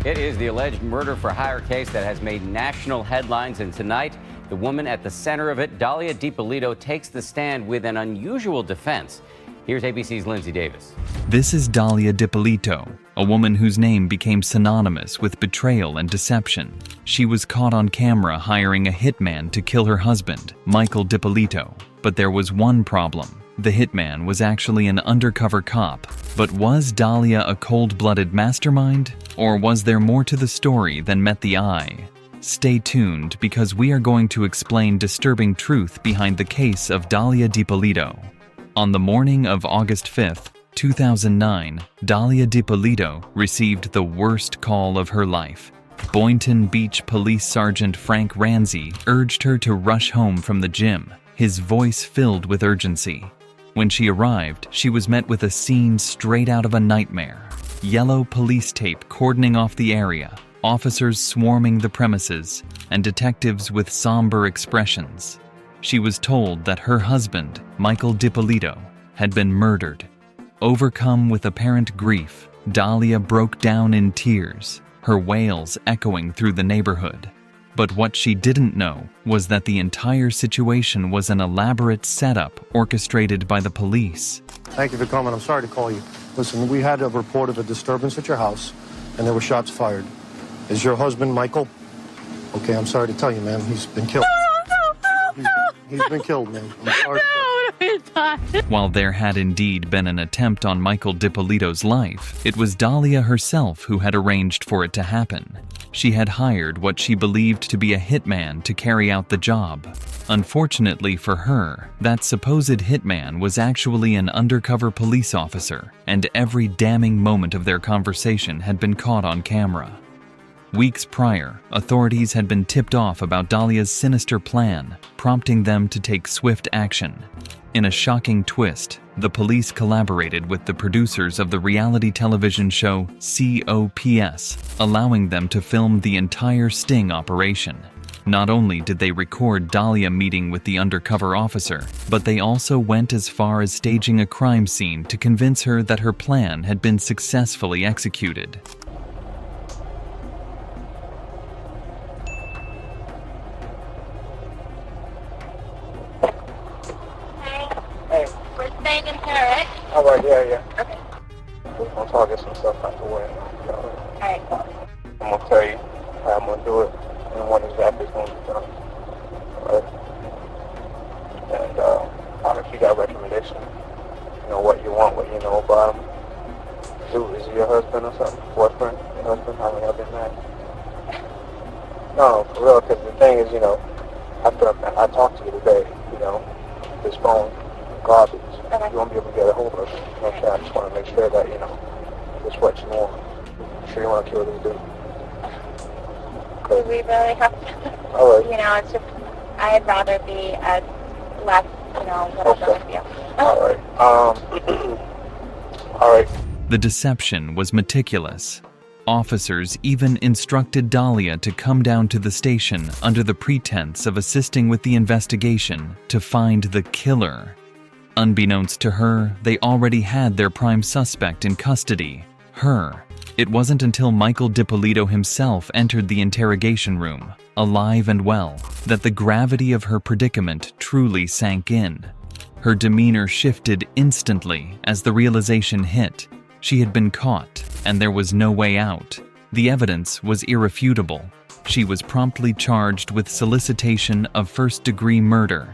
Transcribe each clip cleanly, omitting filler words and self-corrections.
It is the alleged murder-for-hire case that has made national headlines, and tonight, the woman at the center of it, Dalia Dippolito, takes the stand with an unusual defense. Here's ABC's Lindsay Davis. This is Dalia Dippolito, a woman whose name became synonymous with betrayal and deception. She was caught on camera hiring a hitman to kill her husband, Michael Dippolito. But there was one problem. The hitman was actually an undercover cop. But was Dalia a cold-blooded mastermind? Or was there more to the story than met the eye? Stay tuned, because we are going to explain disturbing truth behind the case of Dalia Dippolito. On the morning of August 5th, 2009, Dalia Dippolito received the worst call of her life. Boynton Beach Police Sergeant Frank Ramsey urged her to rush home from the gym, his voice filled with urgency. When she arrived, she was met with a scene straight out of a nightmare. Yellow police tape cordoning off the area, officers swarming the premises, and detectives with somber expressions. She was told that her husband, Michael Dippolito, had been murdered. Overcome with apparent grief, Dalia broke down in tears, her wails echoing through the neighborhood. But what she didn't know was that the entire situation was an elaborate setup orchestrated by the police. Thank you for coming. I'm sorry to call you. Listen, we had a report of a disturbance at your house, and there were shots fired. Is your husband Michael? Okay, I'm sorry to tell you, man. He's been killed. He's been killed, man. I'm sorry. While there had indeed been an attempt on Michael Dippolito's life, it was Dalia herself who had arranged for it to happen. She had hired what she believed to be a hitman to carry out the job. Unfortunately for her, that supposed hitman was actually an undercover police officer, and every damning moment of their conversation had been caught on camera. Weeks prior, authorities had been tipped off about Dalia's sinister plan, prompting them to take swift action. In a shocking twist, the police collaborated with the producers of the reality television show COPS, allowing them to film the entire sting operation. Not only did they record Dalia meeting with the undercover officer, but they also went as far as staging a crime scene to convince her that her plan had been successfully executed. All right, yeah. Okay. We're going to talk get some stuff out the way. Alright, cool. I'm going to tell you how I'm going to do it and what exactly is going to be done. All right? And if you got recommendations, you know what you want, what you know about him. Dude, is he your husband or something? Boyfriend? Your husband? How many y'all been married? No, for real, because the thing is, after I talked to you today, this phone, garbage. Okay. You won't be able to get a hold of it. I just want to make sure that, it's what you want. Sure you want to kill this dude. Do we really have to? All right. It's just, I'd rather be as less, whatever Okay. with you. All right. All right. The deception was meticulous. Officers even instructed Dalia to come down to the station under the pretense of assisting with the investigation to find the killer. Unbeknownst to her, they already had their prime suspect in custody, her. It wasn't until Michael Dippolito himself entered the interrogation room, alive and well, that the gravity of her predicament truly sank in. Her demeanor shifted instantly as the realization hit. She had been caught, and there was no way out. The evidence was irrefutable. She was promptly charged with solicitation of first-degree murder.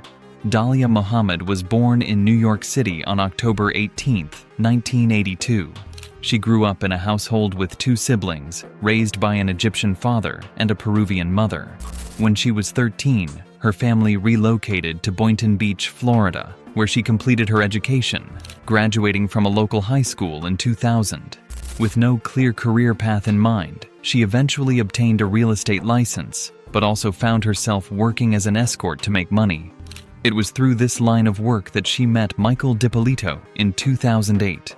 Dalia Muhammad was born in New York City on October 18, 1982. She grew up in a household with 2 siblings, raised by an Egyptian father and a Peruvian mother. When she was 13, her family relocated to Boynton Beach, Florida, where she completed her education, graduating from a local high school in 2000. With no clear career path in mind, she eventually obtained a real estate license, but also found herself working as an escort to make money. It was through this line of work that she met Michael Dippolito in 2008.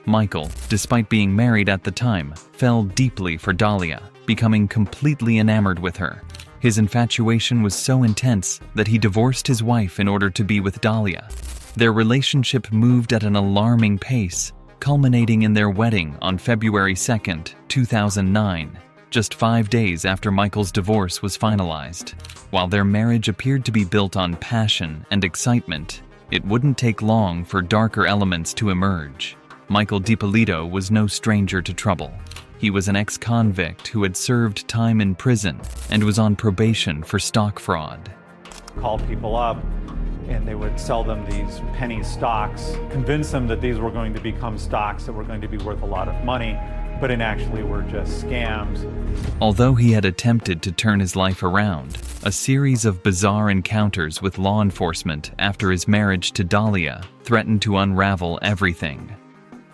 Michael, despite being married at the time, fell deeply for Dalia, becoming completely enamored with her. His infatuation was so intense that he divorced his wife in order to be with Dalia. Their relationship moved at an alarming pace, culminating in their wedding on February 2, 2009, just 5 days after Michael's divorce was finalized. While their marriage appeared to be built on passion and excitement, it wouldn't take long for darker elements to emerge. Michael Dippolito was no stranger to trouble. He was an ex-convict who had served time in prison and was on probation for stock fraud. Called people up and they would sell them these penny stocks, convince them that these were going to become stocks that were going to be worth a lot of money, but in actually were just scams. Although he had attempted to turn his life around, a series of bizarre encounters with law enforcement after his marriage to Dalia threatened to unravel everything.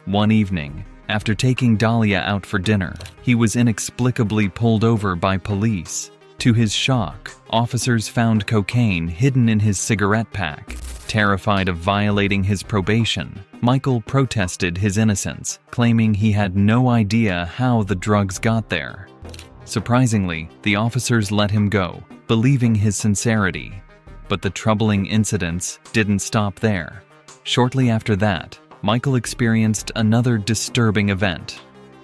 One evening, after taking Dalia out for dinner, he was inexplicably pulled over by police. To his shock, officers found cocaine hidden in his cigarette pack. Terrified of violating his probation, Michael protested his innocence, claiming he had no idea how the drugs got there. Surprisingly, the officers let him go, believing his sincerity. But the troubling incidents didn't stop there. Shortly after that, Michael experienced another disturbing event.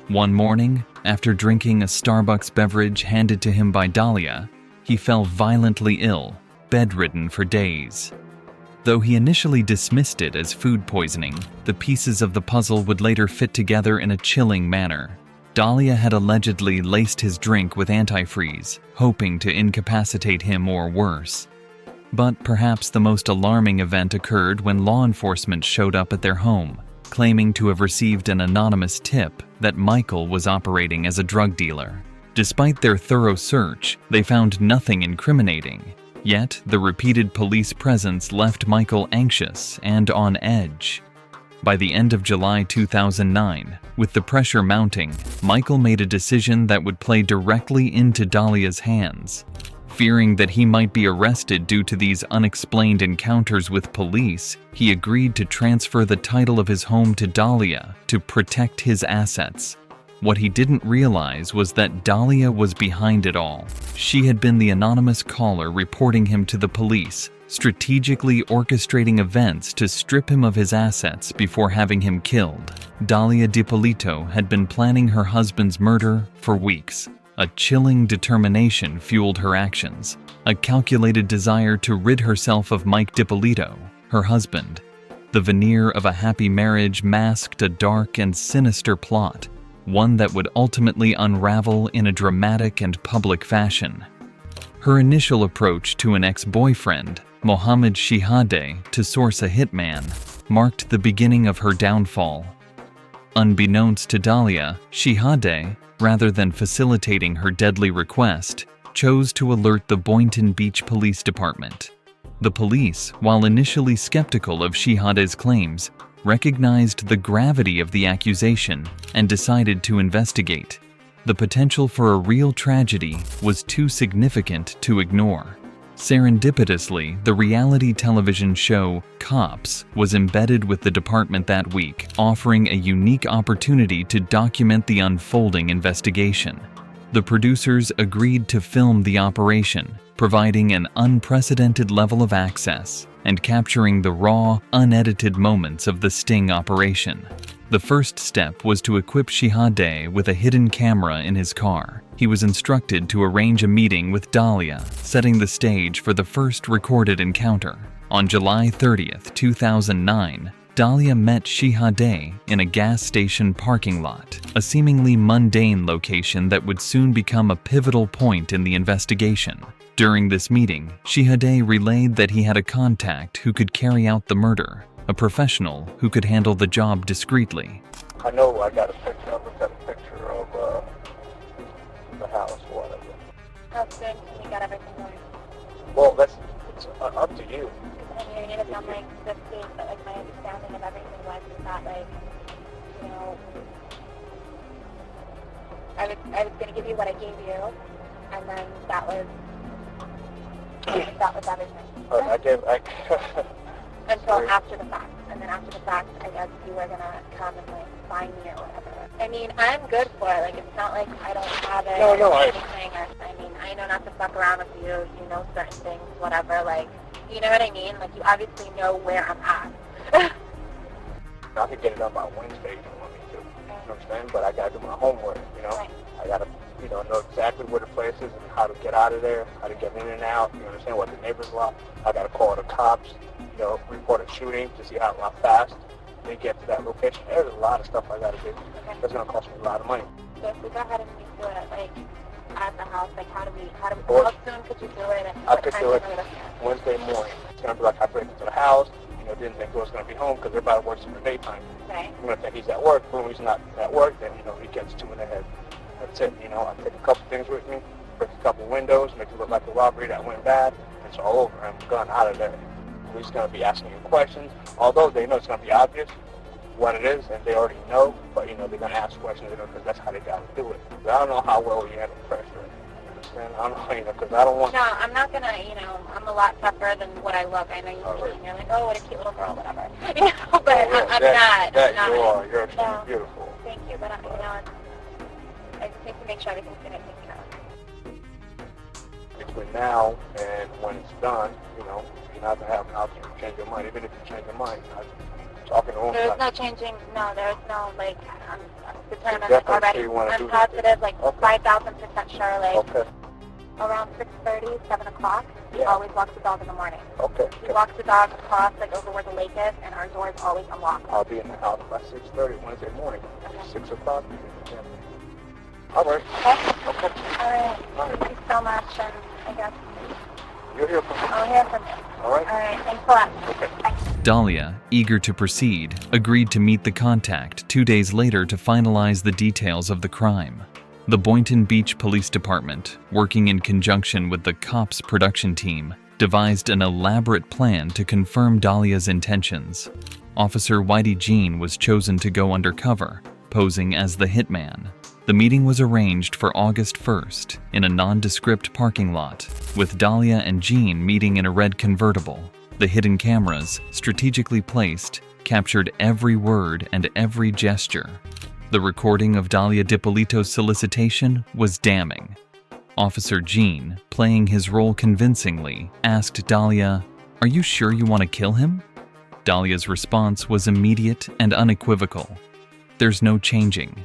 One morning, after drinking a Starbucks beverage handed to him by Dalia, he fell violently ill, bedridden for days. Though he initially dismissed it as food poisoning, the pieces of the puzzle would later fit together in a chilling manner. Dalia had allegedly laced his drink with antifreeze, hoping to incapacitate him or worse. But perhaps the most alarming event occurred when law enforcement showed up at their home, claiming to have received an anonymous tip that Michael was operating as a drug dealer. Despite their thorough search, they found nothing incriminating. Yet, the repeated police presence left Michael anxious and on edge. By the end of July 2009, with the pressure mounting, Michael made a decision that would play directly into Dalia's hands. Fearing that he might be arrested due to these unexplained encounters with police, he agreed to transfer the title of his home to Dalia to protect his assets. What he didn't realize was that Dalia was behind it all. She had been the anonymous caller reporting him to the police, strategically orchestrating events to strip him of his assets before having him killed. Dalia Dippolito had been planning her husband's murder for weeks. A chilling determination fueled her actions, a calculated desire to rid herself of Mike Dippolito, her husband. The veneer of a happy marriage masked a dark and sinister plot, one that would ultimately unravel in a dramatic and public fashion. Her initial approach to an ex-boyfriend, Mohammed Shihadeh, to source a hitman, marked the beginning of her downfall. Unbeknownst to Dalia, Shihadeh, rather than facilitating her deadly request, chose to alert the Boynton Beach Police Department. The police, while initially skeptical of Shihadeh's claims, recognized the gravity of the accusation and decided to investigate. The potential for a real tragedy was too significant to ignore. Serendipitously, the reality television show Cops was embedded with the department that week, offering a unique opportunity to document the unfolding investigation. The producers agreed to film the operation, providing an unprecedented level of access and capturing the raw, unedited moments of the sting operation. The first step was to equip Shihadeh with a hidden camera in his car. He was instructed to arrange a meeting with Dalia, setting the stage for the first recorded encounter. On July 30th, 2009, Dalia met Shihadeh in a gas station parking lot, a seemingly mundane location that would soon become a pivotal point in the investigation. During this meeting, Shihadeh relayed that he had a contact who could carry out the murder, a professional who could handle the job discreetly. I know I got a picture. I looked at a picture of the house or whatever. How soon can you get everything going? Well, it's up to you. And you're going to sound like this too, but like my understanding of everything was that like, you know, I was going to give you what I gave you, and then that was everything. Until after the fact. And then after the fact, I guess you were going to come and like find me or whatever. I mean, I'm good for it. Like, it's not like I don't have it or anything. I mean, I know not to fuck around with you. You know certain things, whatever. Like, you know what I mean? Like, you obviously know where I'm at. I could get it up by Wednesday if you want me to. You know what I'm saying? But I got to do my homework, you know? Right. I got to know exactly where the place is and how to get out of there, how to get in and out, you understand, what the neighbors want. I got to call the cops, report a shooting to see how fast they get to that location. There's a lot of stuff I got to do. Okay. That's going to cost me a lot of money. So if we go ahead and we do it, like, at the house, like, how Or- how soon could you do it? And I what could time do it are we looking at? Wednesday morning. It's going to be like I break into the house, didn't think he was going to be home because everybody works in the daytime. Okay. I'm going to think he's at work. Boom, he's not at work, then, he gets 2 in the head. That's it, I take a couple things with me, break a couple windows, make it look like a robbery that went bad, and it's all over. I'm gone out of there. He's going to be asking you questions, although they know it's going to be obvious what it is, and they already know, but, they're going to ask questions, because that's how they got to do it. But I don't know how well you handle pressure. You understand? I don't know, because I don't want... No, I'm not going to, I'm a lot tougher than what I look. I know you see and you're like, oh, what a cute little girl, whatever. But I'm not. You are. You're extremely beautiful. Thank you, but, I just need to make sure everything's going to take care of. Between now and when it's done, you're not going to have an option to change your mind. Even if you change your mind, I'm talking to him. There's no changing, there's no, like, I'm determined Definitely already. you wanna I'm do positive, like, Okay. 5,000% sure, like, Okay, around 6:30, 7 o'clock, he Yeah. always walks the dog in the morning. okay. He walks the dog across, like, over where the lake is, and our door is always unlocked. I'll be in the house by 6:30 Wednesday morning. 6 o'clock. All right. Okay? Okay. All right. Thank you so much, and I guess You'll hear from me. I'll hear from you. All right. All right. Thanks a lot. Okay. Bye. Dalia, eager to proceed, agreed to meet the contact 2 days later to finalize the details of the crime. The Boynton Beach Police Department, working in conjunction with the Cops production team, devised an elaborate plan to confirm Dalia's intentions. Officer Whitey Jean was chosen to go undercover, posing as the hitman. The meeting was arranged for August 1st in a nondescript parking lot, with Dalia and Jean meeting in a red convertible. The hidden cameras, strategically placed, captured every word and every gesture. The recording of Dalia Dippolito's solicitation was damning. Officer Jean, playing his role convincingly, asked Dalia, "Are you sure you want to kill him?" Dalia's response was immediate and unequivocal. "There's no changing.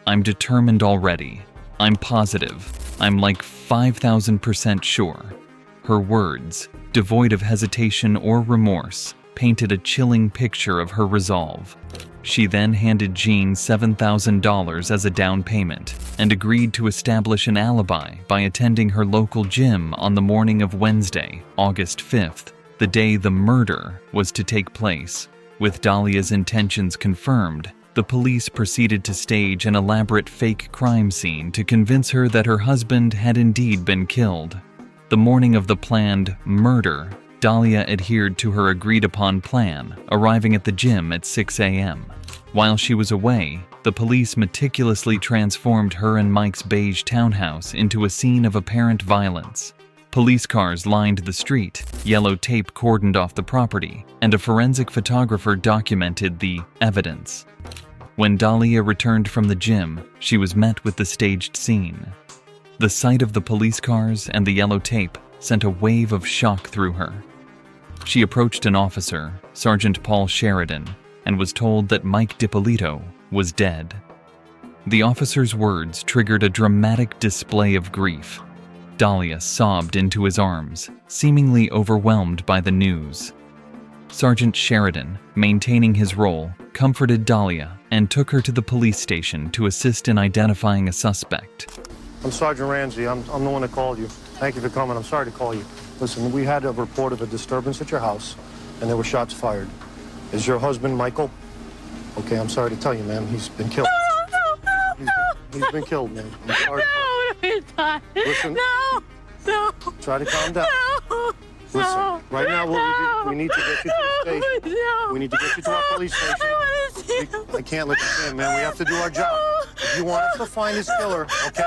I'm determined already. I'm positive. I'm like 5,000% sure." Her words, devoid of hesitation or remorse, painted a chilling picture of her resolve. She then handed Jean $7,000 as a down payment and agreed to establish an alibi by attending her local gym on the morning of Wednesday, August 5th, the day the murder was to take place. With Dalia's intentions confirmed, the police proceeded to stage an elaborate fake crime scene to convince her that her husband had indeed been killed. The morning of the planned murder, Dalia adhered to her agreed-upon plan, arriving at the gym at 6 a.m. While she was away, the police meticulously transformed her and Mike's beige townhouse into a scene of apparent violence. Police cars lined the street, yellow tape cordoned off the property, and a forensic photographer documented the evidence. When Dalia returned from the gym, she was met with the staged scene. The sight of the police cars and the yellow tape sent a wave of shock through her. She approached an officer, Sergeant Paul Sheridan, and was told that Mike Dippolito was dead. The officer's words triggered a dramatic display of grief. Dalia sobbed into his arms, seemingly overwhelmed by the news. Sergeant Sheridan, maintaining his role, comforted Dalia and took her to the police station to assist in identifying a suspect. I'm Sergeant Ramsey. I'm the one that called you. Thank you for coming. I'm sorry to call you. Listen, we had a report of a disturbance at your house, and there were shots fired. Is your husband Michael? Okay, I'm sorry to tell you, ma'am. He's been killed. He's been killed, man. I'm sorry. Listen. No. Try to calm down. Listen, right now we need to get you to the station. We need to get you to our police station. I can't let you in, man. We have to do our job. If you want us to find this killer, okay,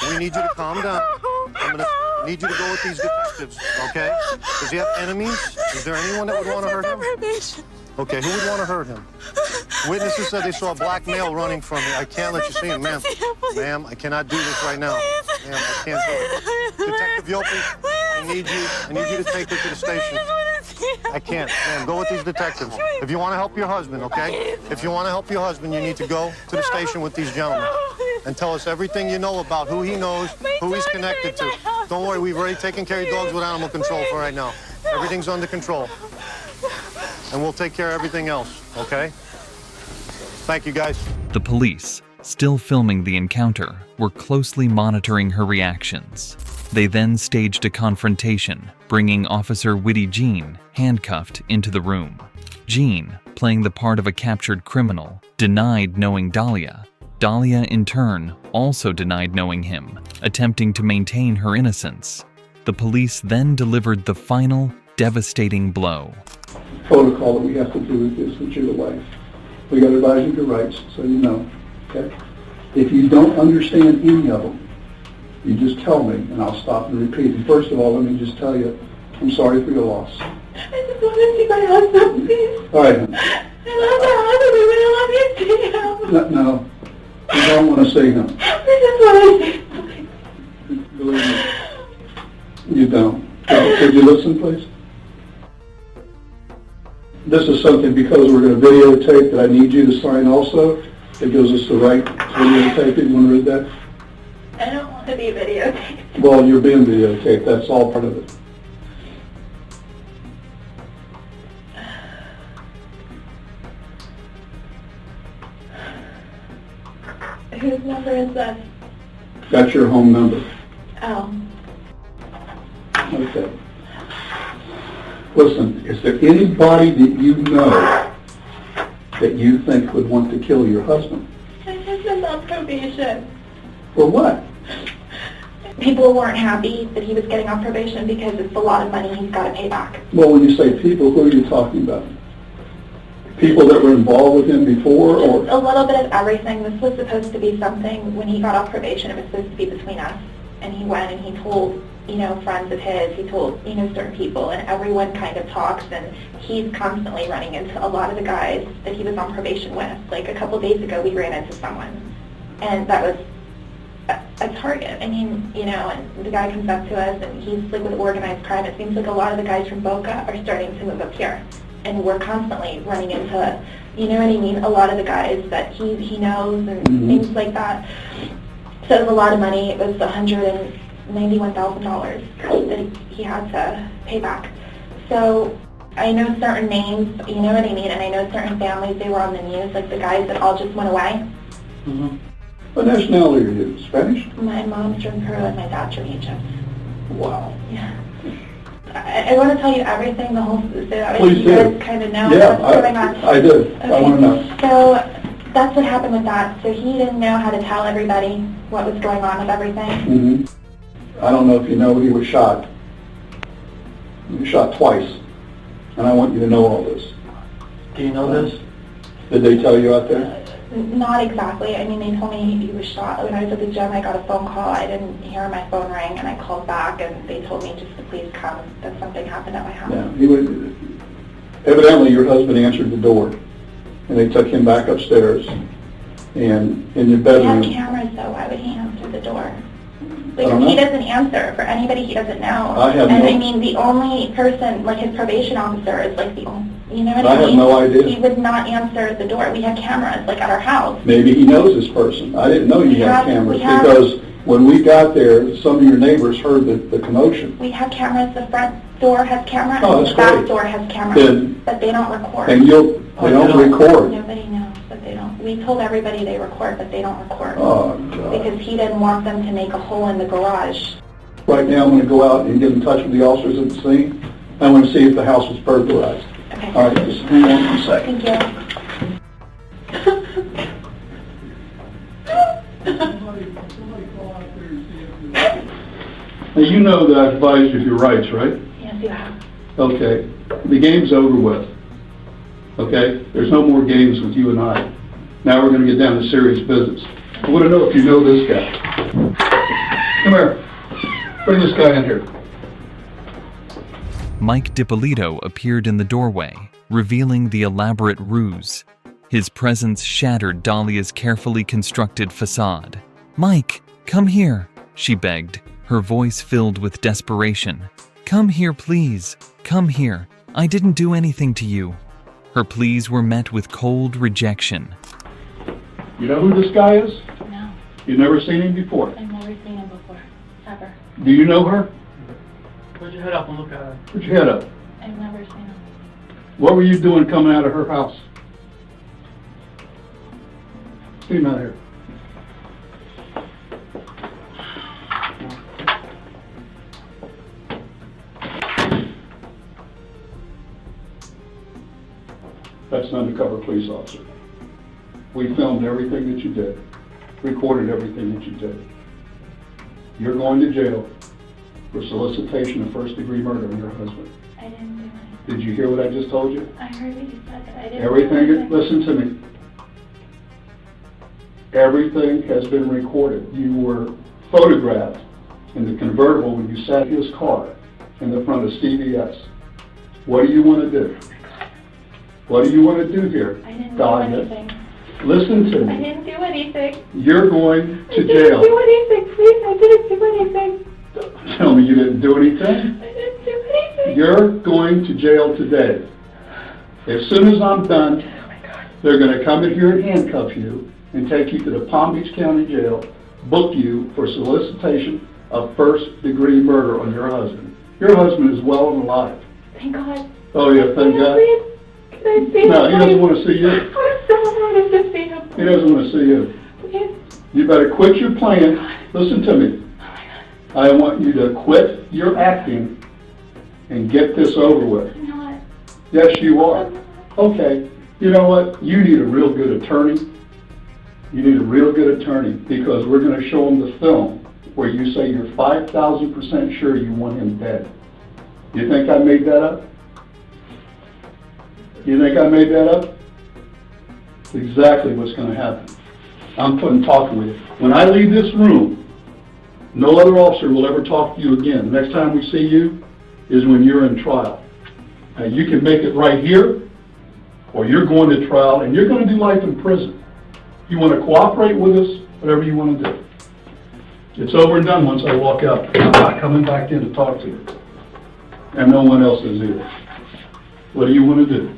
we need you to calm down. I'm gonna need you to go with these detectives, okay? Does he have enemies? Is there anyone that would want to hurt him? Okay, who would want to hurt him? Witnesses said they saw a black male running from me. I can't let you see him, ma'am. Ma'am, I cannot do this right now. Ma'am, I can't do it. Detective Yopi, I need you to take her to the station. I can't. Ma'am, go with these detectives. If you want to help your husband, okay? If you want to help your husband, you need to go to the station with these gentlemen. and tell us everything you know about who he knows, who he's connected to. Don't worry, we've already taken care of your dogs with animal control for right now. Everything's under control. And we'll take care of everything else, okay? Thank you, guys. The police, still filming the encounter, were closely monitoring her reactions. They then staged a confrontation, bringing Officer Witty Jean, handcuffed, into the room. Jean, playing the part of a captured criminal, denied knowing Dalia. Dalia, in turn, also denied knowing him, attempting to maintain her innocence. The police then delivered the final, devastating blow. Protocol that we have to do with this with your wife. We got to advise you of your rights, so you know, okay? If you don't understand any of them, you just tell me, and I'll stop and repeat. And first of all, let me just tell you, I'm sorry for your loss. I just want to see my husband, please. All right, honey. I love my husband. I love you too. No, you don't want to see him. I just want to see him. Believe me, you don't. Could you listen, please? This is something, because we're going to videotape, that I need you to sign also. It gives us the right to videotape it. You want to read that? I don't want to be videotaped. Well, you're being videotaped. That's all part of it. Whose number is that? That's your home number. Oh. Okay. Listen, is there anybody that you know that you think would want to kill your husband? My husband's on probation. For what? People weren't happy that he was getting off probation because it's a lot of money he's got to pay back. Well, when you say people, who are you talking about? People that were involved with him before, or? A little bit of everything. This was supposed to be something, when he got off probation, it was supposed to be between us. And he went and he told, friends of his, he told, certain people, and everyone kind of talks, and he's constantly running into a lot of the guys that he was on probation with. Like a couple days ago, we ran into someone, and that was a target. and the guy comes up to us, and he's like with organized crime. It seems like a lot of the guys from Boca are starting to move up here, and we're constantly running into, a lot of the guys that he knows and things like that. So it was a lot of money. It was $191,000 that he had to pay back. So I know certain names, and I know certain families, they were on the news, like the guys that all just went away. What nationality are you? Spanish? My mom's from Peru and my dad's from Egypt. Wow. Yeah. I want to tell you everything, the whole, so Please you do. guys kind of know Yeah, what's going on. I do. Okay. I want to know. So that's what happened with that. So he didn't know how to tell everybody what was going on with everything. I don't know if you know, he was shot. He was shot twice. And I want you to know all this. Do you know this? Did they tell you out there? Not exactly. I mean, they told me he was shot. When I was at the gym, I got a phone call. I didn't hear my phone ring, and I called back, and they told me just to please come, that something happened at my house. Yeah. He was, evidently, your husband answered the door, and they took him back upstairs. And in your We bedroom... have cameras, though. Why would he answer the door? I don't Like, he know. doesn't answer for anybody he doesn't know. I have and no- I mean, the only person, like his probation officer, is like the only, you know what I I have mean? no idea. He would not answer the door. We have cameras, like at our house. Maybe he knows this person. I didn't know you had cameras, we have- because when we got there, some of your neighbors heard the commotion. We have cameras. The front door has cameras. Oh, and that's the back great. door has cameras. Then- but they don't record. And they don't record. Nobody knows, but they don't. We told everybody they record, but they don't record. Oh, God. Because he didn't want them to make a hole in the garage. Right now, I'm going to go out and get in touch with the officers at the scene. I want to see if the house was burglarized. Okay. All right, just hang on a second. Thank Now, you know that I've advised you of your rights, right? you. Yes, you have. Okay. The game's over with. Okay? There's no more games with you and I. Now we're going to get down to serious business. I want to know if you know this guy. Come here. Bring this guy in here. Mike Dippolito appeared in the doorway, revealing the elaborate ruse. His presence shattered Dalia's carefully constructed facade. "Mike, come here," she begged, her voice filled with desperation. "Come here, please. Come here. I didn't do anything to you." Her pleas were met with cold rejection. You know who this guy is? No. You never seen him before? I've never seen him before, ever. Do you know her? Put your head up and look at her. Put your head up. I've never seen him. What were you doing coming out of her house? See him out here. That's an undercover police officer. We filmed everything that you did, recorded everything that you did. You're going to jail for solicitation of first-degree murder on your husband. I didn't do anything. Did you hear what I just told you? I heard what you said, but I didn't do Everything, anything. listen to me. Everything has been recorded. You were photographed in the convertible when you sat in his car in the front of CVS. What do you want to do? What do you want to do here? I didn't Dalia? do anything. Listen to I me. didn't do anything. You're going I to didn't jail. do anything, please. I didn't do anything. Tell me you didn't do anything? I didn't do anything. You're going to jail today. As soon as I'm done, they're going to come in here and handcuff you and take you to the Palm Beach County Jail, book you for solicitation of first-degree murder on your husband. Your husband is well and alive. Thank God. Oh yeah, thank God. Please? Can I see him? No, he doesn't want to see you. I so wanted to see him. He doesn't want to see you. Please. You better quit your playing. Listen to me. I want you to quit your acting and get this over with. I'm not. Yes, you are. Okay. You know what? You need a real good attorney. You need a real good attorney because we're going to show them the film where you say you're 5,000% sure you want him dead. You think I made that up? You think I made that up? It's exactly what's going to happen. I'm talking with you. When I leave this room, no other officer will ever talk to you again. The next time we see you is when you're in trial. Now, you can make it right here, or you're going to trial, and you're going to do life in prison. You want to cooperate with us, whatever you want to do. It's over and done once I walk out. I'm not coming back in to talk to you. And no one else is either. What do you want to do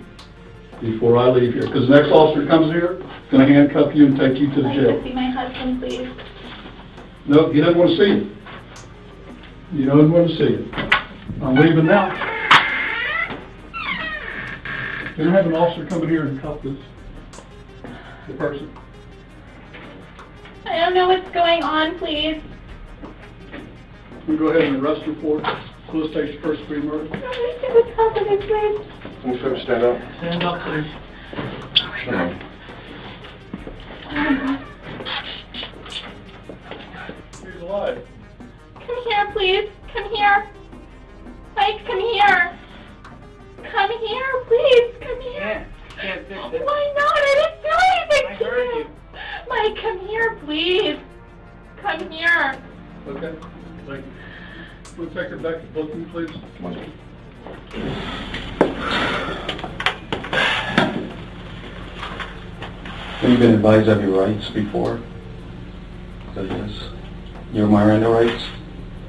before I leave here? Because the next officer comes here, going to handcuff you and take you to the I'd jail. like to see my husband, please. No, he doesn't want to see you. He doesn't want to see you. I'm leaving now. You're going to have an officer come in here and cuff the person. I don't know what's going on, please. We'll go ahead and arrest her for solicitation first degree murder. I don't see what's happening, please. Can you stand up? Stand up, please. Come on. He's alive. Come here, please. Come here. Mike, come here. Come here, please. Come here. Can't fix it. Why not? I didn't do anything I to heard you. you. Mike, come here, please. Come here. Okay. Thank you. We'll take her back to booking, please. Come on. Have you been advised of your rights before? Yes. Your Miranda rights?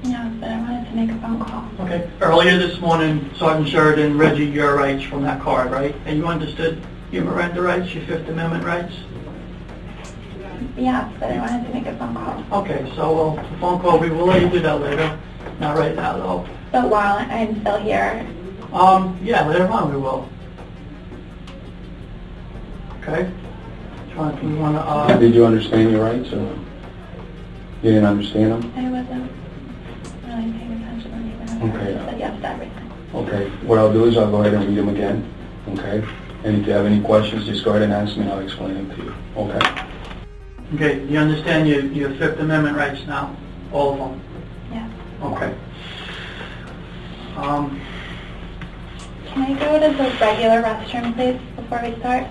No, but I wanted to make a phone call. Okay. Earlier this morning, Sergeant Sheridan read you your rights from that card, right? And you understood your Miranda rights, your Fifth Amendment rights? Yeah, but I wanted to make a phone call. Okay, so the phone call, we will let you do that later. Not right now, though. But while I'm still here, Yeah, later on we will. Okay? Do you want to, Did you understand your rights or you didn't understand them? I wasn't really paying attention or anything. Okay. I just said yes to everything. Okay, what I'll do is I'll go ahead and read them again, okay? And if you have any questions, just go ahead and ask me and I'll explain them to you, okay? okay, you understand your Fifth Amendment rights now? All of them? Yeah. Okay. Can I go to the regular restroom, please, before we start?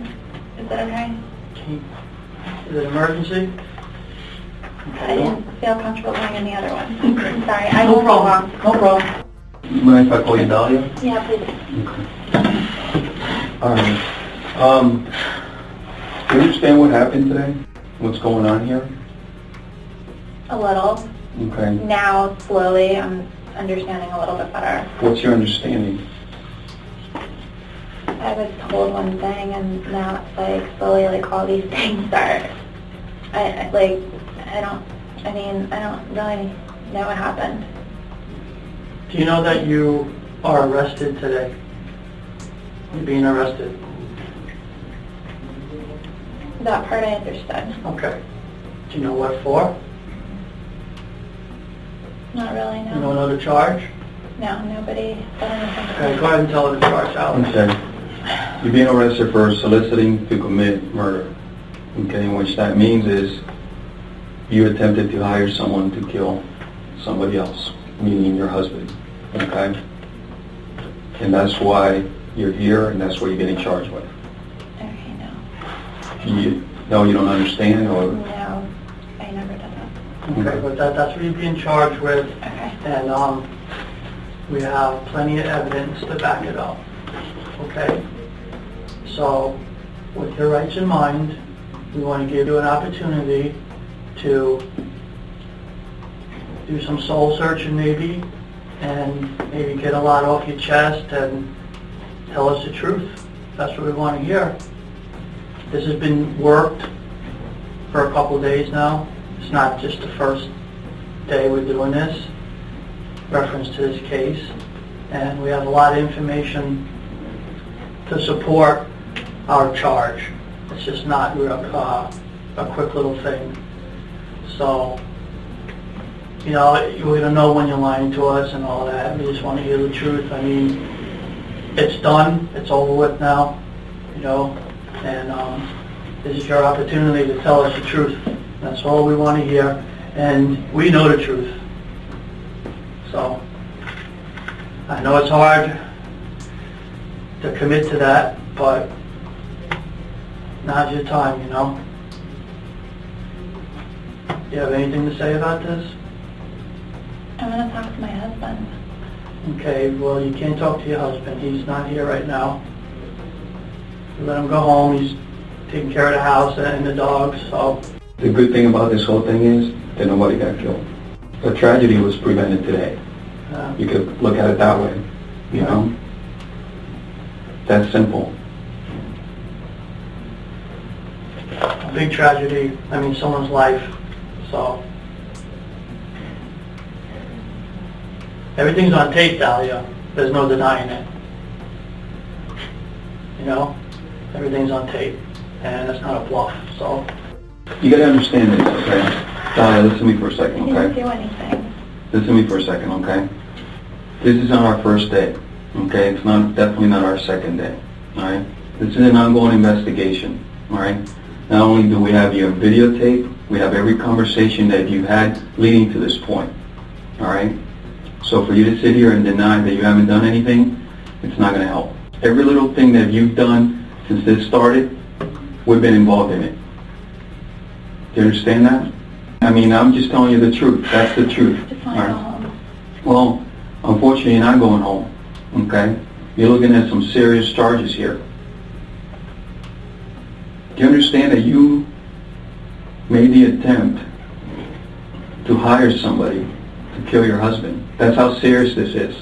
Is that okay? Is it emergency? I didn't feel comfortable going in the other one. I'm sorry. I No won't be problem. long. No problem. You mind if I call you Dalia? Yeah, please. Okay. All right. Do you understand what happened today? What's going on here? A little. Okay. Now, slowly, I'm understanding a little bit better. What's your understanding? I was told one thing, and now it's like slowly, like all these things are, I don't really know what happened. Do you know that you are arrested today? You're being arrested. That part I understood. Okay. Do you know what for? Not really, no. You don't know the charge? No, nobody said anything. Okay, go ahead and tell her the charge, Alex. Okay. You're being arrested for soliciting to commit murder. Okay, which that means is you attempted to hire someone to kill somebody else, meaning your husband. Okay? And that's why you're here, and that's what you're getting charged with. Okay, no. You don't understand, or? No, I never did that. Okay, but that's what you're being charged with. Okay. And we have plenty of evidence to back it up. Okay? So, with your rights in mind, we want to give you an opportunity to do some soul searching maybe, and maybe get a lot off your chest and tell us the truth. That's what we want to hear. This has been worked for a couple of days now. It's not just the first day we're doing this, reference to this case, and we have a lot of information to support our charge. It's just not a quick little thing. So, you know, we don't know when you're lying to us and all that. We just want to hear the truth. I mean, it's done. It's over with now, you know, and this is your opportunity to tell us the truth. That's all we want to hear, and we know the truth. So, I know it's hard to commit to that, but now's your time, you know. Do you have anything to say about this? I'm going to talk to my husband. Okay, well, you can't talk to your husband. He's not here right now. You let him go home. He's taking care of the house and the dogs, so. The good thing about this whole thing is that nobody got killed. The tragedy was prevented today. You could look at it that way, you know? That's simple. A big tragedy. I mean, someone's life, so. Everything's on tape, Dalia. There's no denying it. You know? Everything's on tape, and it's not a bluff, so. You gotta understand this, okay? Dalia, listen to me for a second, He okay? didn't do anything. Listen to me for a second, okay? This is not our first day, okay? It's definitely not our second day, all right? This is an ongoing investigation, all right? Not only do we have your videotape, we have every conversation that you had leading to this point, all right? So for you to sit here and deny that you haven't done anything, it's not gonna help. Every little thing that you've done since this started, we've been involved in it. Do you understand that? I mean, I'm just telling you the truth. That's the truth. I just want to go home. Well, unfortunately, you're not going home, okay? You're looking at some serious charges here. Do you understand that you made the attempt to hire somebody to kill your husband? That's how serious this is.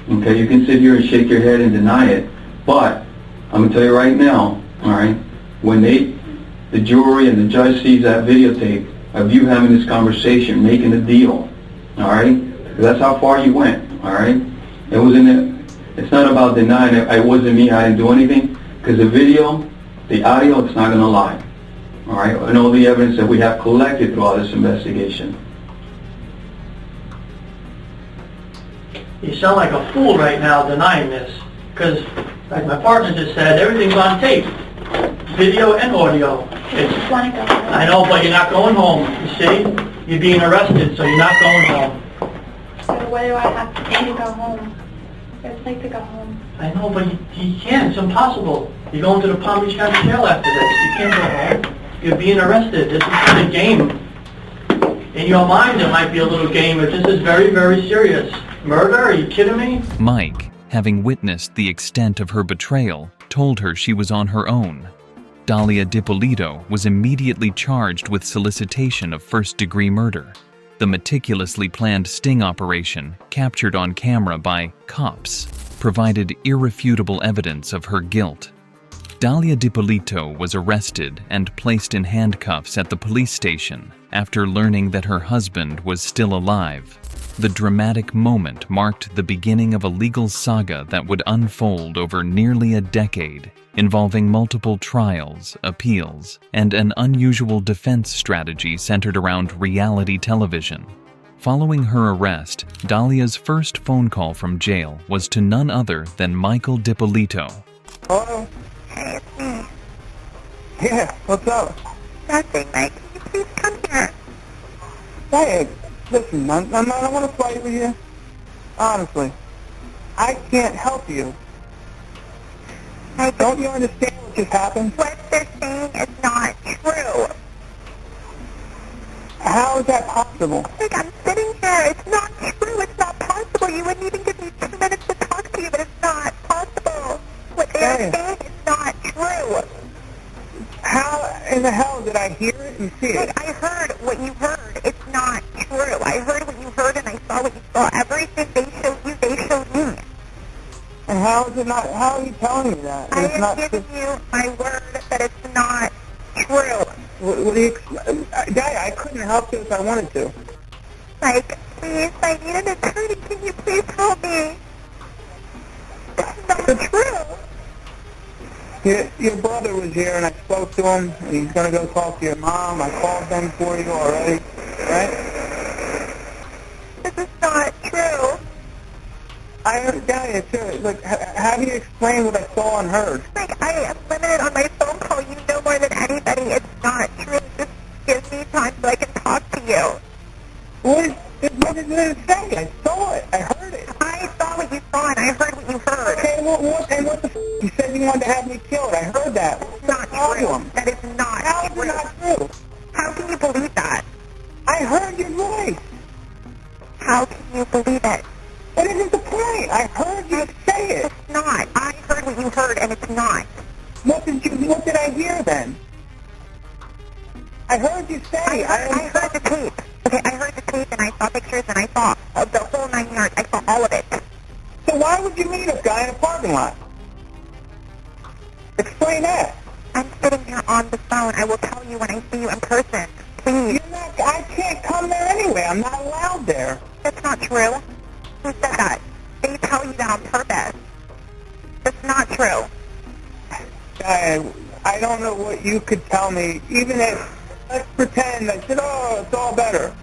Okay, you can sit here and shake your head and deny it, but I'm gonna tell you right now, all right, when the jury and the judge sees that videotape of you having this conversation, making a deal, all right, that's how far you went, all right. It's not about denying it. It wasn't me. I didn't do anything, because the video, the audio, it's not gonna lie, all right, and all the evidence that we have collected throughout this investigation. You sound like a fool right now denying this, because, like my partner just said, everything's on tape, video and audio. I just want to go home. I know, but you're not going home, you see? You're being arrested, so you're not going home. So what do I have to do to go home? I'd like to go home. I know, but you can't. It's impossible. You're going to the Palm Beach County Jail after this. You can't go home. You're being arrested. This is not a game. In your mind, it might be a little game, but this is very, very serious. Murder? Are you kidding me? Mike, having witnessed the extent of her betrayal, told her she was on her own. Dalia Dippolito was immediately charged with solicitation of first-degree murder. The meticulously planned sting operation, captured on camera by cops, provided irrefutable evidence of her guilt. Dalia Dippolito was arrested and placed in handcuffs at the police station after learning that her husband was still alive. The dramatic moment marked the beginning of a legal saga that would unfold over nearly a decade, involving multiple trials, appeals, and an unusual defense strategy centered around reality television. Following her arrest, Dalia's first phone call from jail was to none other than Michael Dippolito. Hello? Hey, it's me. Yeah, what's up? Nothing, Mike. Can you please come here? Hey, listen, I don't want to fight with you. Honestly. I can't help you. Mike, Don't you understand what just happened? what they're saying is not true. How is that possible? Like, I'm sitting here. It's not true. It's not possible. You wouldn't even give me 2 minutes to talk to you, but it's not possible. What they're saying is not true. How in the hell did I hear it and see it? Like, I heard what you heard. It's not true. I heard what you heard and I saw what you saw. Everything they showed you, they showed me. And how is it not? How are you telling me that? I It's not am giving you my word that it's not true. What do you? Dalia, I couldn't help you if I wanted to. Like, please, I need an attorney. Can you please help me? It's not true. Your brother was here and I spoke to him. He's going to go talk to your mom. I called them for you already, right? This is not true. I heard Dalia too. Look, how do you explain what I saw and heard? Like, I am limited on my phone call. You know more than anybody. It's not true. Just give me time so I can talk to you. What did it say? I saw it. I heard it. I saw what you saw and I heard what you heard. Okay, what the f***? You said you wanted to have me killed. I heard that. It's not true. That is not How is true. it not true? How can you believe that? I heard your voice. How can you believe it? What isn't the point? I heard you say it. It's not. I heard what you heard and it's not. What did I hear then? I heard you say it. I heard the tape. Okay, I heard the tape and I saw pictures and I saw the whole 9 yards. I saw all of it. So why would you meet a guy in a parking lot? Explain that. I'm sitting here on the phone. I will tell you when I see you in person. Please. I can't come there anyway. I'm not allowed there. That's not true. Who said that? They tell you that on purpose. That's not true. I don't know what you could tell me. Even if, let's pretend, I said, oh, it's all better.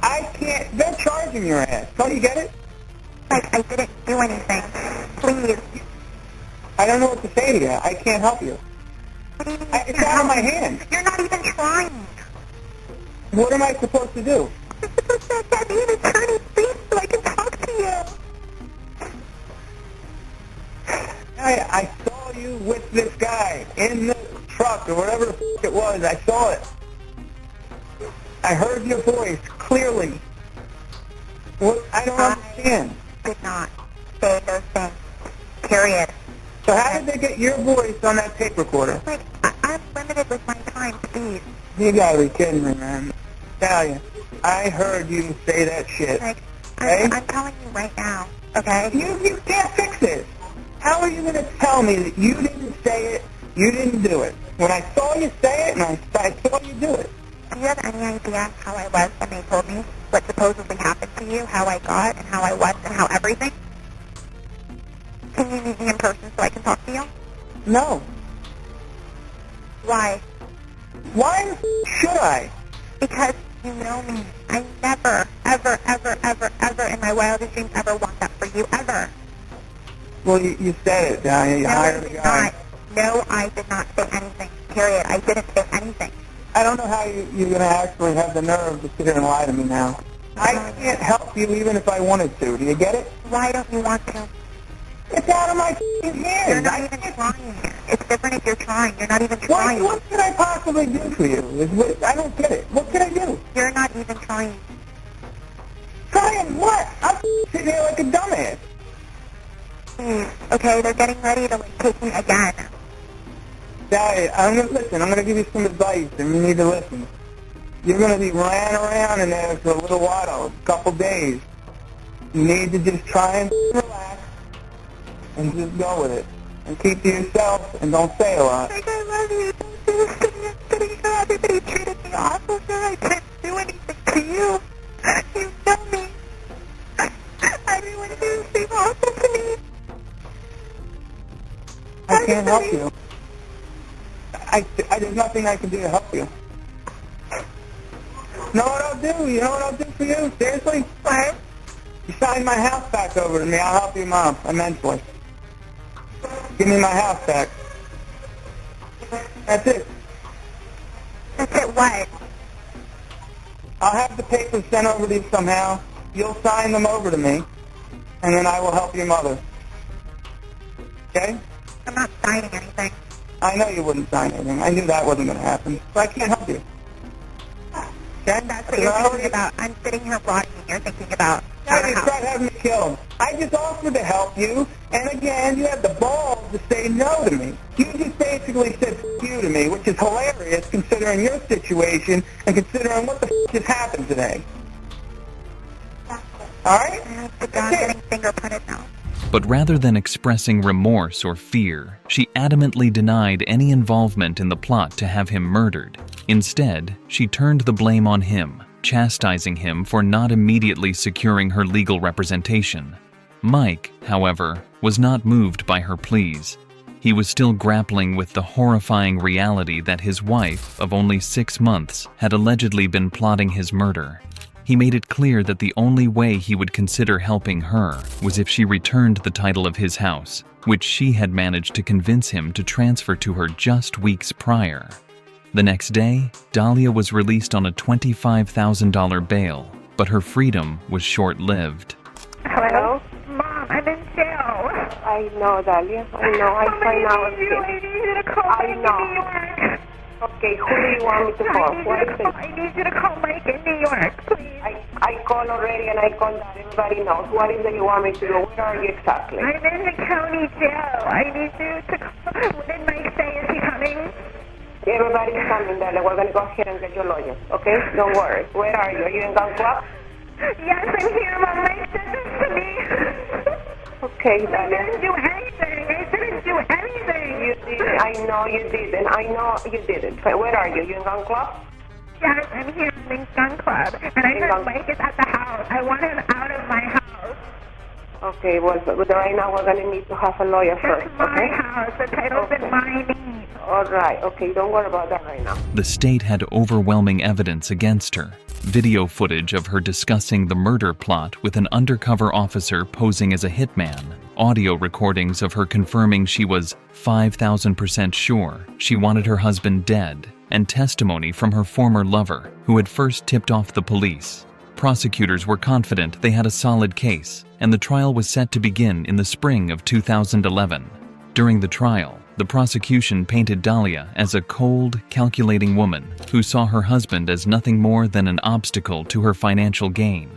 I can't, they're charging your ass. Don't you get it? Like, I didn't do anything. Please. I don't know what to say to you. I can't help you. What do you mean? It's out of my hands. You're not even trying. What am I supposed to do? You're supposed to get me an attorney, please, so I can talk to you. I saw you with this guy in the truck or whatever the f*** it was. I saw it. I heard your voice clearly. What? I don't understand. I did not say those things. Period. So how did they get your voice on that tape recorder? Like, I'm limited with my time, please. You gotta be kidding me, man. Dalia, I heard you say that shit. Like, okay? I'm telling you right now, okay? You can't fix it. How are you going to tell me that you didn't say it, you didn't do it? When I saw you say it and I saw you do it. Do you have any idea how I was when they told me what supposedly happened to you, how I got and how I was and how everything? Can you meet me in person so I can talk to you? No. Why? Why should I? Because you know me. I never, ever, ever, ever, ever in my wildest dreams ever want that for you, ever. Well, you said it, Dalia. You hired a guy. No, I did not say anything. Period. I didn't say anything. I don't know how you're going to actually have the nerve to sit here and lie to me now. I can't help you even if I wanted to. Do you get it? Why don't you want to? It's out of my hands. You're not even trying. It's different if you're trying. You're not even trying. What could I possibly do for you? I don't get it. What could I do? You're not even trying. Trying what? I'm sitting here like a dumbass. Please. Okay, they're getting ready to take me again. Dalia, I'm gonna give you some advice, and you need to listen. You're gonna be ran around in there for a little while, a couple days. You need to just try and relax and just go with it. And keep to yourself and don't say a lot. Like, I love you. Don't do this to me. I'm sitting here. Everybody treated me awful, sir. I didn't do anything to you. You know me. Everyone here is being awful to me. I can't help you. There's nothing I can do to help you. Know what I'll do? You know what I'll do for you? Seriously? What? You sign my house back over to me. I'll help you, Mom, immensely. Give me my house back. That's it. That's it, what? I'll have the papers sent over to you somehow. You'll sign them over to me, and then I will help your mother. Okay? I'm not signing anything. I know you wouldn't sign anything. I knew that wasn't going to happen, so I can't help you. Okay? That's what you're thinking about. I'm sitting here rotting and you're thinking about Now you start having me killed. I just offered to help you, and again, you have the balls to say no to me. You just basically said F you to me, which is hilarious considering your situation and considering what the F just happened today. Alright? I have to go on getting fingerprinted now. But rather than expressing remorse or fear, she adamantly denied any involvement in the plot to have him murdered. Instead, she turned the blame on him, chastising him for not immediately securing her legal representation. Mike, however, was not moved by her pleas. He was still grappling with the horrifying reality that his wife, of only 6 months, had allegedly been plotting his murder. He made it clear that the only way he would consider helping her was if she returned the title of his house, which she had managed to convince him to transfer to her just weeks prior. The next day, Dalia was released on a $25,000 bail, but her freedom was short-lived. Hello? Mom, I'm in jail. I know, Dalia. I know. I find out. I need you to call I Mike know. in New York. Okay, who do you want me to call? What is it? I need you to call Mike in New York, please. I called already and I called that. Everybody knows. What is it you want me to do? Where are you exactly? I'm in the county jail. I need you to call. What did Mike say? Is he coming? Everybody's coming, Dalia. We're going to go ahead and get your lawyer, okay? Don't worry. Where are you? Are you in Gun Club? Yes, I'm here, Mom. Mike did this to me. Okay, I Dalia. didn't do anything. I didn't do anything. You did. I know you didn't. I know you didn't. Where are you? You in Gun Club? Yes, I'm here in the gun club. And I heard Mike is at the house. I want him out of my house. Okay, well, right now we're going to need to have a lawyer first, It's my okay? house. The title's in my name. All right. Okay, don't worry about that right now. The state had overwhelming evidence against her. Video footage of her discussing the murder plot with an undercover officer posing as a hitman. Audio recordings of her confirming she was 5,000% sure she wanted her husband dead. And testimony from her former lover, who had first tipped off the police. Prosecutors were confident they had a solid case, and the trial was set to begin in the spring of 2011. During the trial, the prosecution painted Dalia as a cold, calculating woman who saw her husband as nothing more than an obstacle to her financial gain.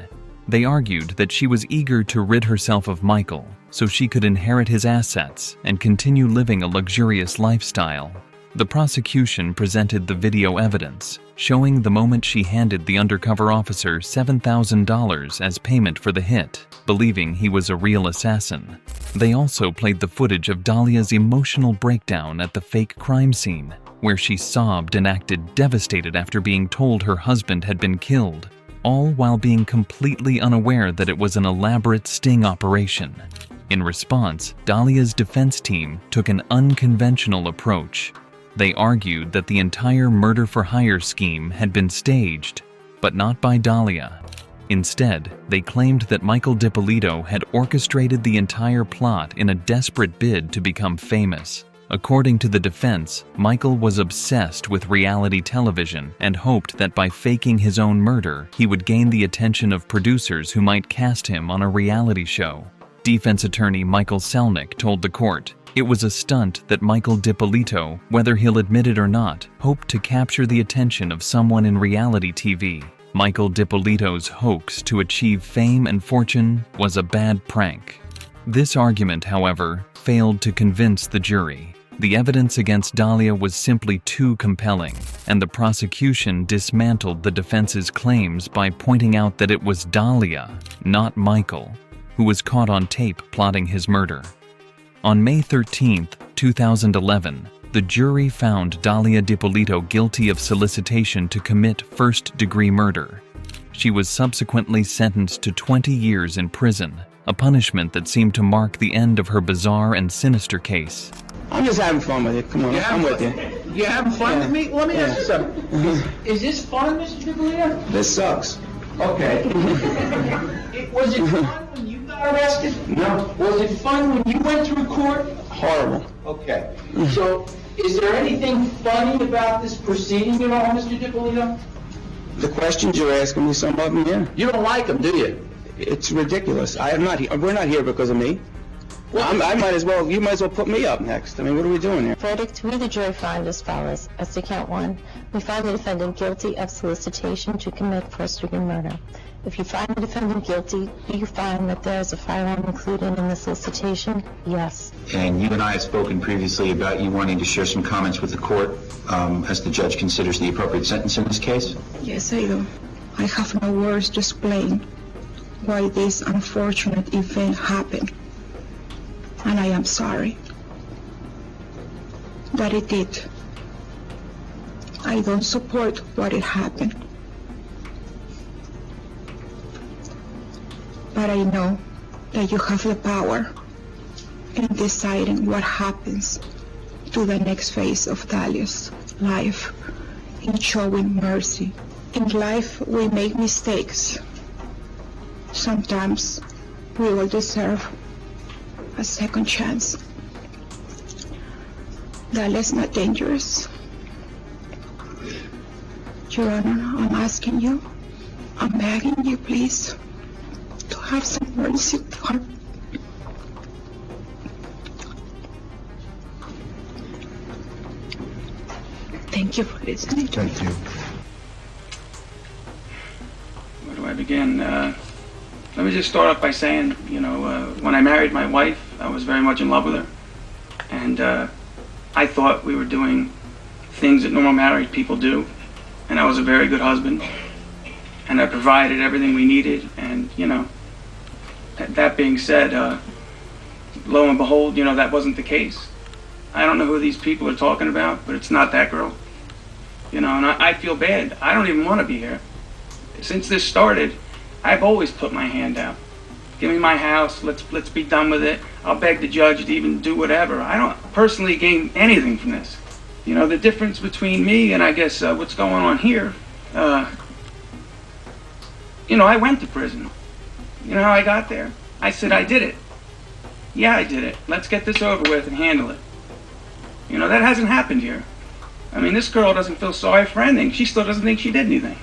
They argued that she was eager to rid herself of Michael so she could inherit his assets and continue living a luxurious lifestyle. The prosecution presented the video evidence, showing the moment she handed the undercover officer $7,000 as payment for the hit, believing he was a real assassin. They also played the footage of Dalia's emotional breakdown at the fake crime scene, where she sobbed and acted devastated after being told her husband had been killed, all while being completely unaware that it was an elaborate sting operation. In response, Dalia's defense team took an unconventional approach. They argued that the entire murder-for-hire scheme had been staged, but not by Dalia. Instead, they claimed that Michael Dippolito had orchestrated the entire plot in a desperate bid to become famous. According to the defense, Michael was obsessed with reality television and hoped that by faking his own murder, he would gain the attention of producers who might cast him on a reality show. Defense attorney Michael Selnick told the court, "It was a stunt that Michael Dippolito, whether he'll admit it or not, hoped to capture the attention of someone in reality TV. Michael Dippolito's hoax to achieve fame and fortune was a bad prank." This argument, however, failed to convince the jury. The evidence against Dalia was simply too compelling, and the prosecution dismantled the defense's claims by pointing out that it was Dalia, not Michael, who was caught on tape plotting his murder. On May 13, 2011, the jury found Dalia Dippolito guilty of solicitation to commit first-degree murder. She was subsequently sentenced to 20 years in prison, a punishment that seemed to mark the end of her bizarre and sinister case. I'm just having fun with it. Come on, I'm with you. You're having fun with me? Let me ask you something. Is this fun, Mr. Dippolito? This sucks. Okay. Was it fun when you got arrested? No. Was it fun when you went through court? Horrible. Okay. So, is there anything funny about this proceeding at all, Mr. Dippolito? The questions you're asking me, some of them, yeah. You don't like them, do you? It's ridiculous. We're not here because of me. Well, you might as well put me up next. I mean, what are we doing here? Verdict, we the jury find as follows. As to count 1, we find the defendant guilty of solicitation to commit first-degree murder. If you find the defendant guilty, do you find that there is a firearm included in the solicitation? Yes. And you and I have spoken previously about you wanting to share some comments with the court as the judge considers the appropriate sentence in this case? Yes, I do. I have no words to explain why this unfortunate event happened. And I am sorry that it did. I don't support what it happened. But I know that you have the power in deciding what happens to the next phase of Dalia's life, in showing mercy. In life, we make mistakes. Sometimes we will deserve a second chance. Dalia's not dangerous. Your Honor, I'm asking you, I'm begging you, please, to have some mercy for her. Thank you for listening to me. Thank you. Where do I begin? Let me just start off by saying, when I married my wife, I was very much in love with her. And I thought we were doing things that normal married people do. And I was a very good husband. And I provided everything we needed. And, that being said, lo and behold, that wasn't the case. I don't know who these people are talking about, but it's not that girl. And I feel bad. I don't even want to be here. Since this started, I've always put my hand out. Give me my house, let's be done with it. I'll beg the judge to even do whatever. I don't personally gain anything from this. The difference between me and I guess what's going on here, I went to prison. You know how I got there? I said I did it. Yeah, I did it. Let's get this over with and handle it. That hasn't happened here. I mean, this girl doesn't feel sorry for anything. She still doesn't think she did anything.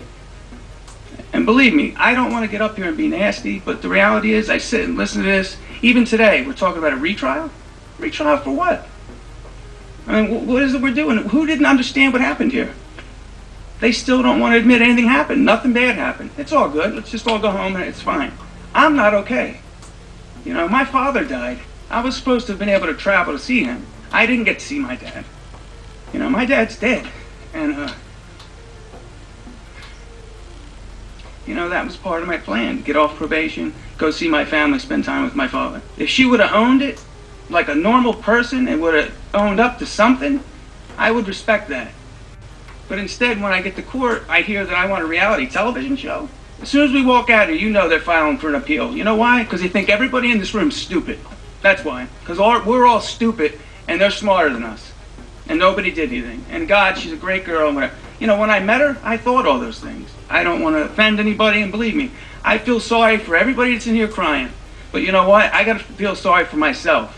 And believe me, I don't want to get up here and be nasty, but the reality is I sit and listen to this. Even today, we're talking about a retrial? Retrial for what? I mean, what is it we're doing? Who didn't understand what happened here? They still don't want to admit anything happened. Nothing bad happened. It's all good. Let's just all go home and it's fine. I'm not okay. My father died. I was supposed to have been able to travel to see him. I didn't get to see my dad. My dad's dead. And, that was part of my plan. Get off probation, go see my family, spend time with my father. If she would have owned it like a normal person and would have owned up to something, I would respect that. But instead, when I get to court, I hear that I want a reality television show. As soon as we walk out here, they're filing for an appeal. You know why? Because they think everybody in this room is stupid. That's why. Because we're all stupid, and they're smarter than us. And nobody did anything. And God, she's a great girl. And whatever. When I met her, I thought all those things. I don't want to offend anybody, and believe me, I feel sorry for everybody that's in here crying. But you know what? I got to feel sorry for myself.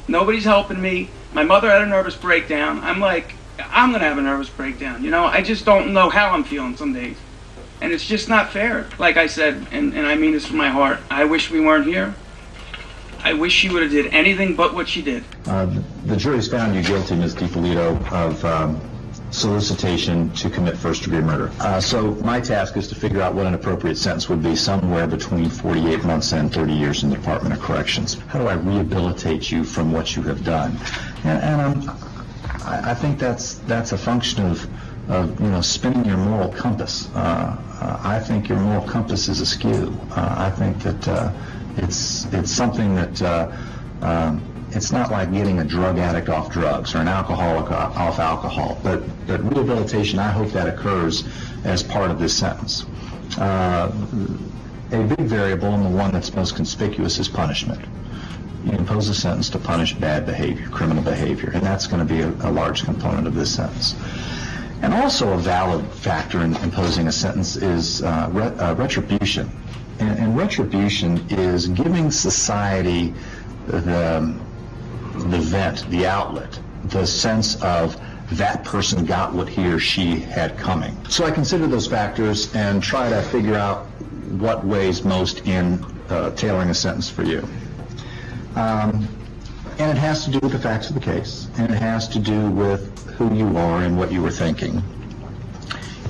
Nobody's helping me. My mother had a nervous breakdown. I'm like, I'm going to have a nervous breakdown. I just don't know how I'm feeling some days. And it's just not fair. Like I said, and I mean this from my heart, I wish we weren't here. I wish she would have did anything but what she did. The jury's found you guilty, Ms. Dippolito, of solicitation to commit first-degree murder. So my task is to figure out what an appropriate sentence would be, somewhere between 48 months and 30 years in the Department of Corrections. How do I rehabilitate you from what you have done? And I think that's a function of spinning your moral compass. I think your moral compass is askew. I think that it's something that It's not like getting a drug addict off drugs or an alcoholic off alcohol, but rehabilitation, I hope that occurs as part of this sentence. A big variable, and the one that's most conspicuous, is punishment. You impose a sentence to punish bad behavior, criminal behavior, and that's going to be a large component of this sentence. And also a valid factor in imposing a sentence is retribution. And retribution is giving society the vent, the outlet, the sense of that person got what he or she had coming. So I consider those factors and try to figure out what weighs most in tailoring a sentence for you. And it has to do with the facts of the case, and it has to do with who you are and what you were thinking.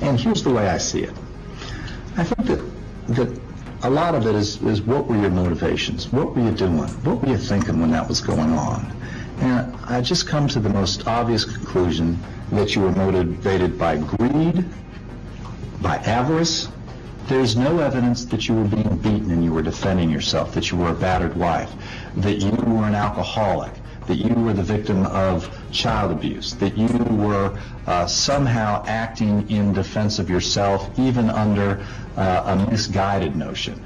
And here's the way I see it. I think that a lot of it is what were your motivations? What were you doing? What were you thinking when that was going on? And I just come to the most obvious conclusion that you were motivated by greed, by avarice. There's no evidence that you were being beaten and you were defending yourself, that you were a battered wife, that you were an alcoholic, that you were the victim of child abuse, that you were somehow acting in defense of yourself, even under a misguided notion.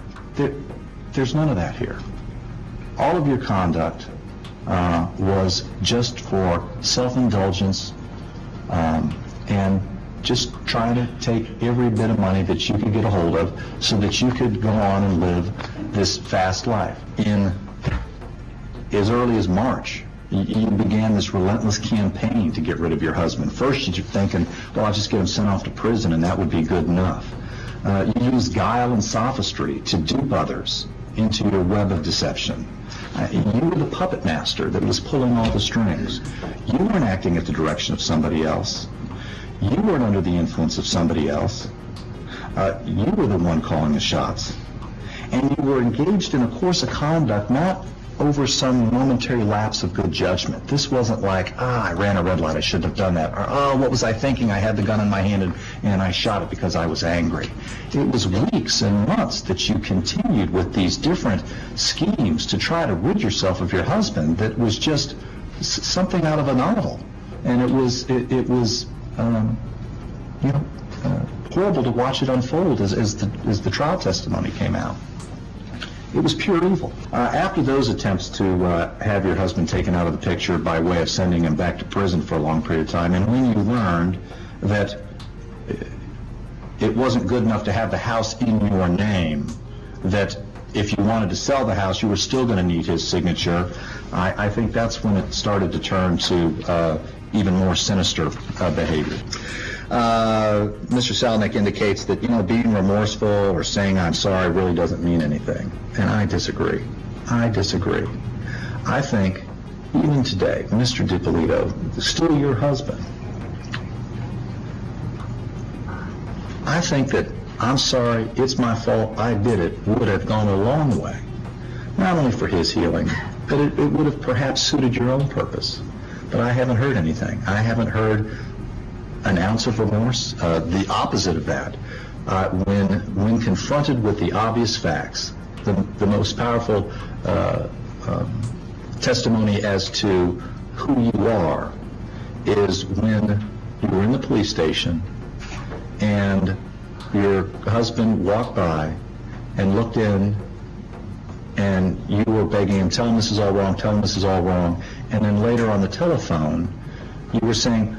There's none of that here. All of your conduct was just for self-indulgence and just trying to take every bit of money that you could get a hold of so that you could go on and live this fast life. In as early as March, you began this relentless campaign to get rid of your husband. First, you're thinking, well, I'll just get him sent off to prison and that would be good enough. You used guile and sophistry to dupe others into your web of deception. You were the puppet master that was pulling all the strings. You weren't acting at the direction of somebody else. You weren't under the influence of somebody else. You were the one calling the shots. And you were engaged in a course of conduct not over some momentary lapse of good judgment. This wasn't like, I ran a red light, I shouldn't have done that. Or, oh, what was I thinking? I had the gun in my hand and I shot it because I was angry. It was weeks and months that you continued with these different schemes to try to rid yourself of your husband that was just something out of a novel. And it was horrible to watch it unfold as the trial testimony came out. It was pure evil. After those attempts to have your husband taken out of the picture by way of sending him back to prison for a long period of time, and when you learned that it wasn't good enough to have the house in your name, that if you wanted to sell the house, you were still going to need his signature, I think that's when it started to turn to even more sinister behavior. Mr. Salnick indicates that, being remorseful or saying I'm sorry really doesn't mean anything. And I disagree. I think, even today, Mr. Dippolito, still your husband, I think that I'm sorry, it's my fault, I did it, would have gone a long way. Not only for his healing, but it would have perhaps suited your own purpose. But I haven't heard anything. I haven't heard an ounce of remorse. The opposite of that, when confronted with the obvious facts, the most powerful testimony as to who you are is when you were in the police station and your husband walked by and looked in and you were begging him, tell him this is all wrong, tell him this is all wrong, and then later on the telephone you were saying,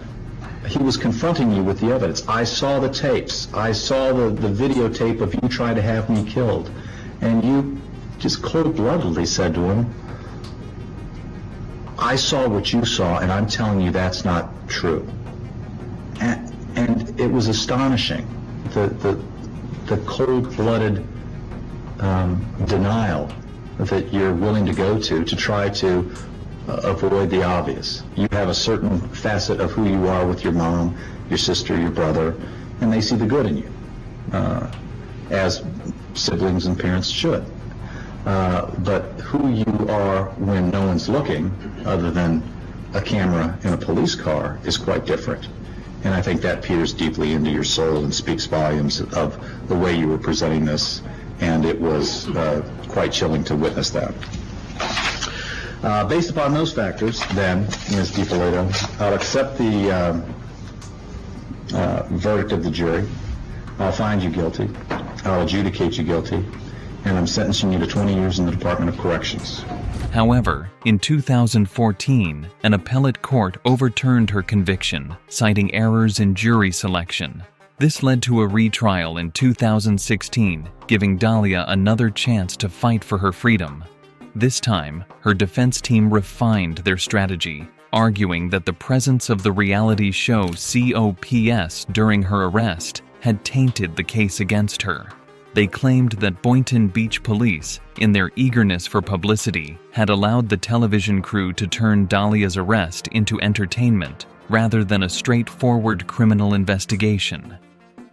he was confronting you with the evidence. I saw the tapes. I saw the videotape of you trying to have me killed. And you just cold-bloodedly said to him, I saw what you saw, and I'm telling you that's not true. And it was astonishing, the cold-blooded denial that you're willing to go to try to avoid the obvious. You have a certain facet of who you are with your mom, your sister, your brother, and they see the good in you, as siblings and parents should. But who you are when no one's looking, other than a camera in a police car, is quite different. And I think that peers deeply into your soul and speaks volumes of the way you were presenting this, and it was quite chilling to witness that. Based upon those factors, then, Ms. Dippolito, I'll accept the verdict of the jury. I'll find you guilty. I'll adjudicate you guilty. And I'm sentencing you to 20 years in the Department of Corrections. However, in 2014, an appellate court overturned her conviction, citing errors in jury selection. This led to a retrial in 2016, giving Dalia another chance to fight for her freedom. This time, her defense team refined their strategy, arguing that the presence of the reality show COPS during her arrest had tainted the case against her. They claimed that Boynton Beach police, in their eagerness for publicity, had allowed the television crew to turn Dalia's arrest into entertainment rather than a straightforward criminal investigation.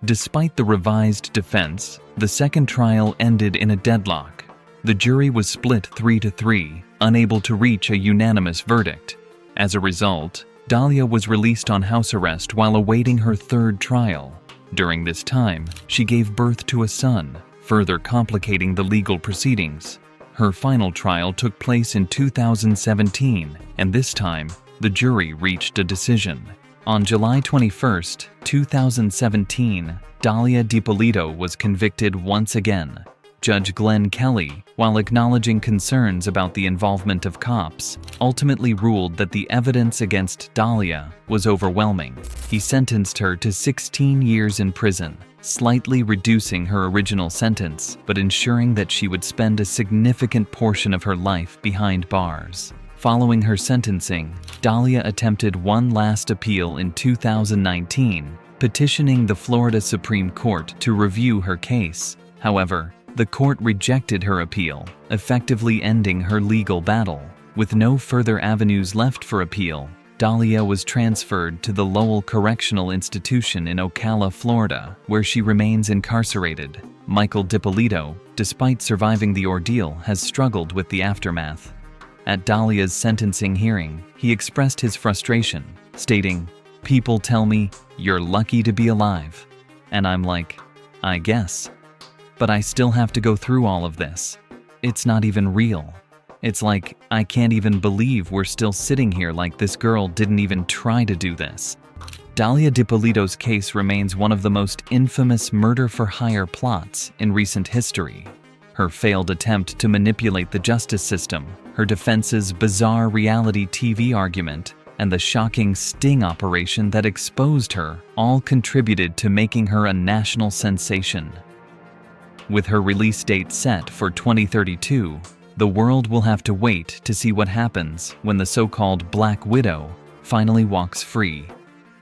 Despite the revised defense, the second trial ended in a deadlock. The jury was split 3-3, unable to reach a unanimous verdict. As a result, Dalia was released on house arrest while awaiting her third trial. During this time, she gave birth to a son, further complicating the legal proceedings. Her final trial took place in 2017, and this time, the jury reached a decision. On July 21, 2017, Dalia Dippolito was convicted once again. Judge Glenn Kelly, while acknowledging concerns about the involvement of cops, ultimately ruled that the evidence against Dalia was overwhelming. He sentenced her to 16 years in prison, slightly reducing her original sentence, but ensuring that she would spend a significant portion of her life behind bars. Following her sentencing, Dalia attempted one last appeal in 2019, petitioning the Florida Supreme Court to review her case. However, the court rejected her appeal, effectively ending her legal battle. With no further avenues left for appeal, Dalia was transferred to the Lowell Correctional Institution in Ocala, Florida, where she remains incarcerated. Michael Dippolito, despite surviving the ordeal, has struggled with the aftermath. At Dalia's sentencing hearing, he expressed his frustration, stating, "People tell me, you're lucky to be alive." And I'm like, I guess. But I still have to go through all of this. It's not even real. It's like, I can't even believe we're still sitting here like this girl didn't even try to do this. Dalia Dippolito's case remains one of the most infamous murder-for-hire plots in recent history. Her failed attempt to manipulate the justice system, her defense's bizarre reality TV argument, and the shocking sting operation that exposed her all contributed to making her a national sensation. With her release date set for 2032, the world will have to wait to see what happens when the so-called Black Widow finally walks free.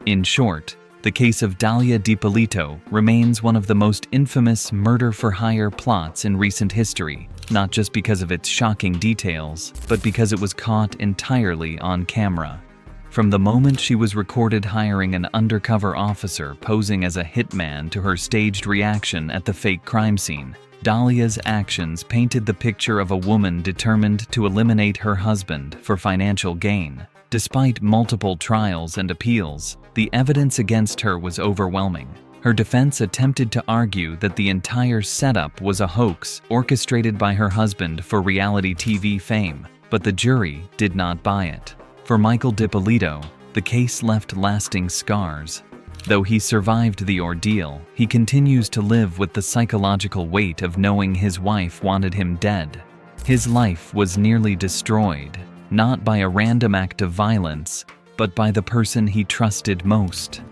In short, the case of Dalia Dippolito remains one of the most infamous murder-for-hire plots in recent history, not just because of its shocking details, but because it was caught entirely on camera. From the moment she was recorded hiring an undercover officer posing as a hitman to her staged reaction at the fake crime scene, Dalia's actions painted the picture of a woman determined to eliminate her husband for financial gain. Despite multiple trials and appeals, the evidence against her was overwhelming. Her defense attempted to argue that the entire setup was a hoax orchestrated by her husband for reality TV fame, but the jury did not buy it. For Michael Dippolito, the case left lasting scars. Though he survived the ordeal, he continues to live with the psychological weight of knowing his wife wanted him dead. His life was nearly destroyed, not by a random act of violence, but by the person he trusted most.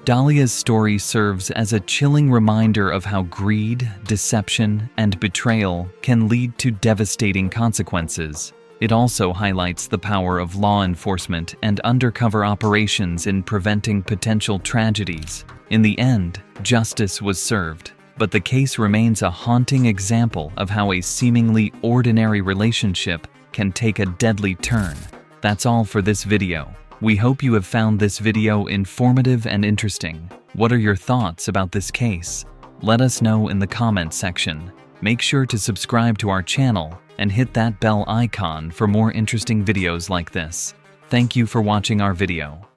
Dalia's story serves as a chilling reminder of how greed, deception, and betrayal can lead to devastating consequences. It also highlights the power of law enforcement and undercover operations in preventing potential tragedies. In the end, justice was served, but the case remains a haunting example of how a seemingly ordinary relationship can take a deadly turn. That's all for this video. We hope you have found this video informative and interesting. What are your thoughts about this case? Let us know in the comments section. Make sure to subscribe to our channel and hit that bell icon for more interesting videos like this. Thank you for watching our video.